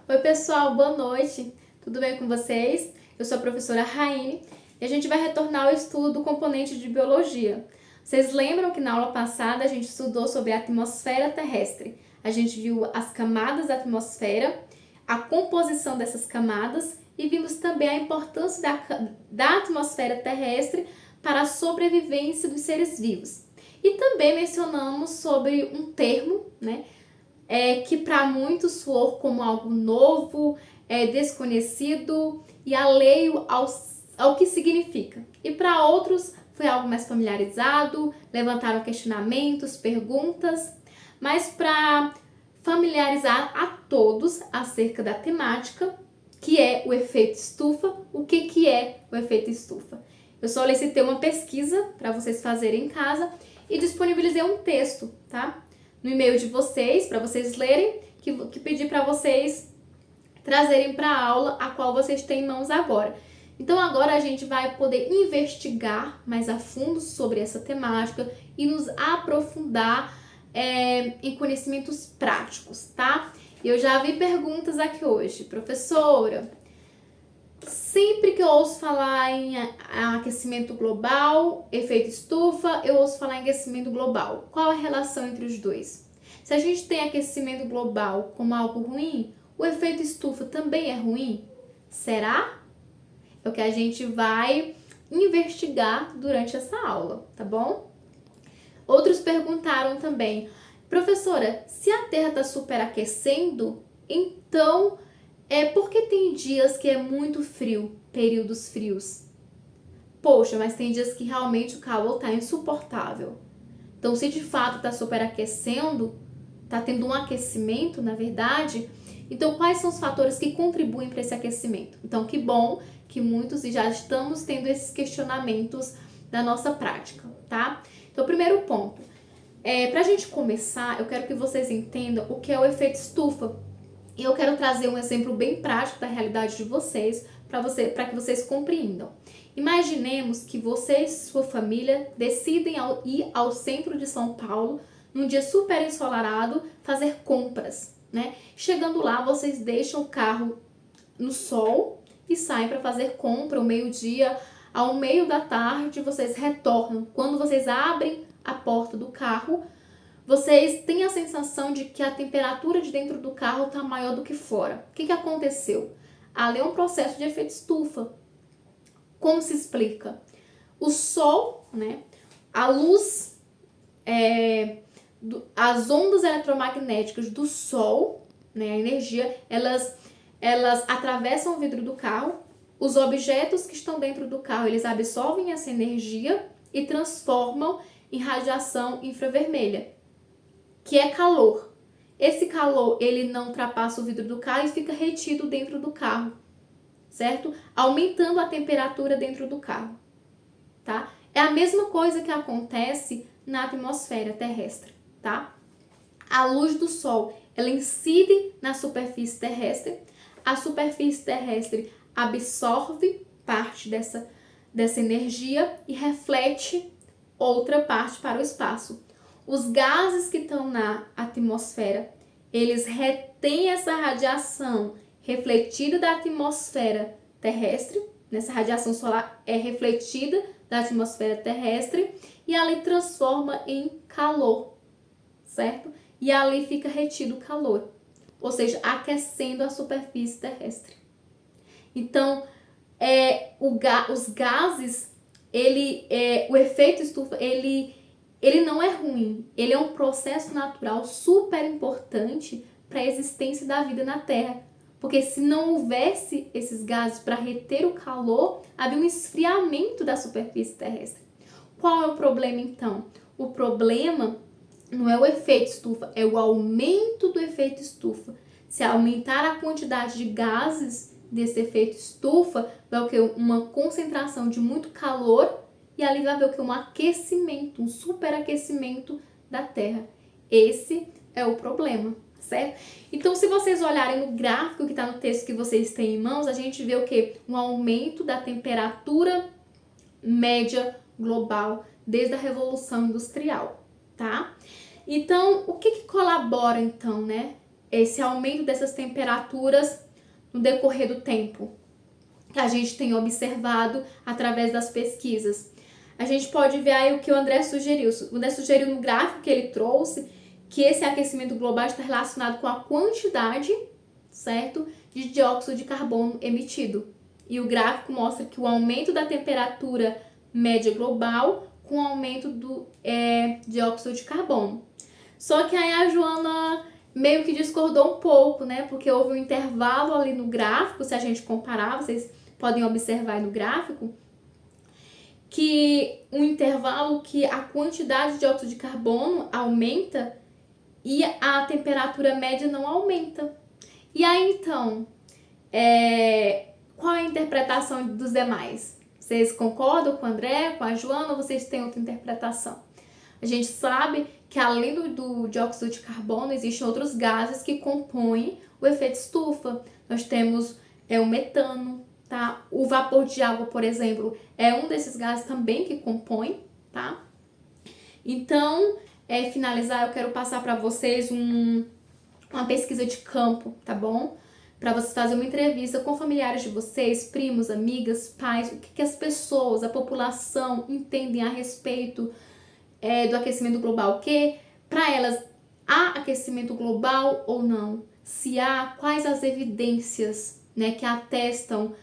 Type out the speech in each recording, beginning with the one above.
Oi pessoal, boa noite, tudo bem com vocês? Eu sou a professora Raine e a gente vai retornar ao estudo do componente de biologia. Vocês lembram que na aula passada a gente estudou sobre a atmosfera terrestre? A gente viu as camadas da atmosfera, a composição dessas camadas e vimos também a importância da atmosfera terrestre para a sobrevivência dos seres vivos. E também mencionamos sobre um termo, né? Que para muitos soou como algo novo, desconhecido e alheio ao que significa. E para outros foi algo mais familiarizado, levantaram questionamentos, perguntas, mas para familiarizar a todos acerca da temática, que é o efeito estufa. O que é o efeito estufa? Eu solicitei uma pesquisa para vocês fazerem em casa e disponibilizei um texto, tá? No e-mail de vocês, para vocês lerem, que pedi para vocês trazerem para a aula a qual vocês têm em mãos agora. Então agora a gente vai poder investigar mais a fundo sobre essa temática e nos aprofundar em conhecimentos práticos, tá? Eu já vi perguntas aqui hoje. Professora, sempre que eu ouço falar em aquecimento global, efeito estufa, eu ouço falar em aquecimento global. Qual a relação entre os dois? Se a gente tem aquecimento global como algo ruim, o efeito estufa também é ruim? Será? É o que a gente vai investigar durante essa aula, tá bom? Outros perguntaram também, professora, se a Terra está superaquecendo, então por que tem dias que é muito frio, períodos frios? Poxa, mas tem dias que realmente o calor está insuportável. Então, se de fato está superaquecendo, está tendo um aquecimento, na verdade, então quais são os fatores que contribuem para esse aquecimento? Então, que bom que muitos já estamos tendo esses questionamentos da nossa prática, tá? Então, primeiro ponto, para a gente começar, eu quero que vocês entendam o que é o efeito estufa. E eu quero trazer um exemplo bem prático da realidade de vocês, para que vocês compreendam. Imaginemos que vocês e sua família decidem ir ao centro de São Paulo, num dia super ensolarado, fazer compras, né? Chegando lá, vocês deixam o carro no sol e saem para fazer compra ao meio-dia. Ao meio da tarde, vocês retornam. Quando vocês abrem a porta do carro, vocês têm a sensação de que a temperatura de dentro do carro está maior do que fora. O que aconteceu? Ali é um processo de efeito estufa. Como se explica? O sol, né? A luz, as ondas eletromagnéticas do sol, né? A energia, elas atravessam o vidro do carro. Os objetos que estão dentro do carro, eles absorvem essa energia e transformam em radiação infravermelha, que é calor. Esse calor, ele não ultrapassa o vidro do carro e fica retido dentro do carro, certo? Aumentando a temperatura dentro do carro, tá? É a mesma coisa que acontece na atmosfera terrestre, tá? A luz do sol, ela incide na superfície terrestre. A superfície terrestre absorve parte dessa energia e reflete outra parte para o espaço. Os gases que estão na atmosfera, eles retêm essa radiação refletida da atmosfera terrestre, nessa radiação solar é refletida da atmosfera terrestre e ali transforma em calor, certo? E ali fica retido o calor, ou seja, aquecendo a superfície terrestre. Então, os gases, o efeito estufa, ele não é ruim, ele é um processo natural super importante para a existência da vida na Terra. Porque se não houvesse esses gases para reter o calor, havia um esfriamento da superfície terrestre. Qual é o problema então? O problema não é o efeito estufa, é o aumento do efeito estufa. Se aumentar a quantidade de gases desse efeito estufa, vai ocorrer uma concentração de muito calor e ali vai haver um aquecimento, um superaquecimento da Terra. Esse é o problema, certo? Então, se vocês olharem no gráfico que está no texto que vocês têm em mãos, a gente vê o quê? Um aumento da temperatura média global desde a Revolução Industrial, tá? Então, o que colabora, então, né? esse aumento dessas temperaturas no decorrer do tempo, que a gente tem observado através das pesquisas. A gente pode ver aí o que o André sugeriu. O André sugeriu no gráfico que ele trouxe que esse aquecimento global está relacionado com a quantidade, certo, de dióxido de carbono emitido. E o gráfico mostra que o aumento da temperatura média global com o aumento do dióxido de carbono. Só que aí a Joana meio que discordou um pouco, né? Porque houve um intervalo ali no gráfico, se a gente comparar, vocês podem observar aí no gráfico, que um intervalo que a quantidade de dióxido de carbono aumenta e a temperatura média não aumenta. E aí, então, qual é a interpretação dos demais? Vocês concordam com o André, com a Joana, ou vocês têm outra interpretação? A gente sabe que além do dióxido de carbono, existem outros gases que compõem o efeito estufa. Nós temos o metano, tá? O vapor de água, por exemplo, é um desses gases também que compõe, tá? Então, finalizar, eu quero passar para vocês uma pesquisa de campo, tá bom? Para vocês fazerem uma entrevista com familiares de vocês, primos, amigas, pais, o que as pessoas, a população entendem a respeito do aquecimento global, que para elas há aquecimento global ou não? Se há, quais as evidências, né, que atestam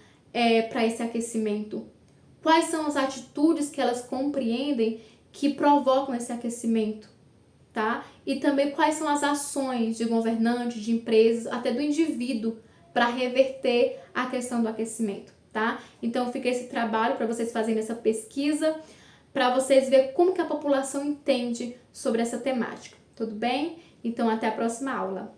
para esse aquecimento? Quais são as atitudes que elas compreendem que provocam esse aquecimento, tá? E também quais são as ações de governantes, de empresas, até do indivíduo para reverter a questão do aquecimento, tá? Então fica esse trabalho para vocês fazerem essa pesquisa, para vocês verem como que a população entende sobre essa temática, tudo bem? Então até a próxima aula.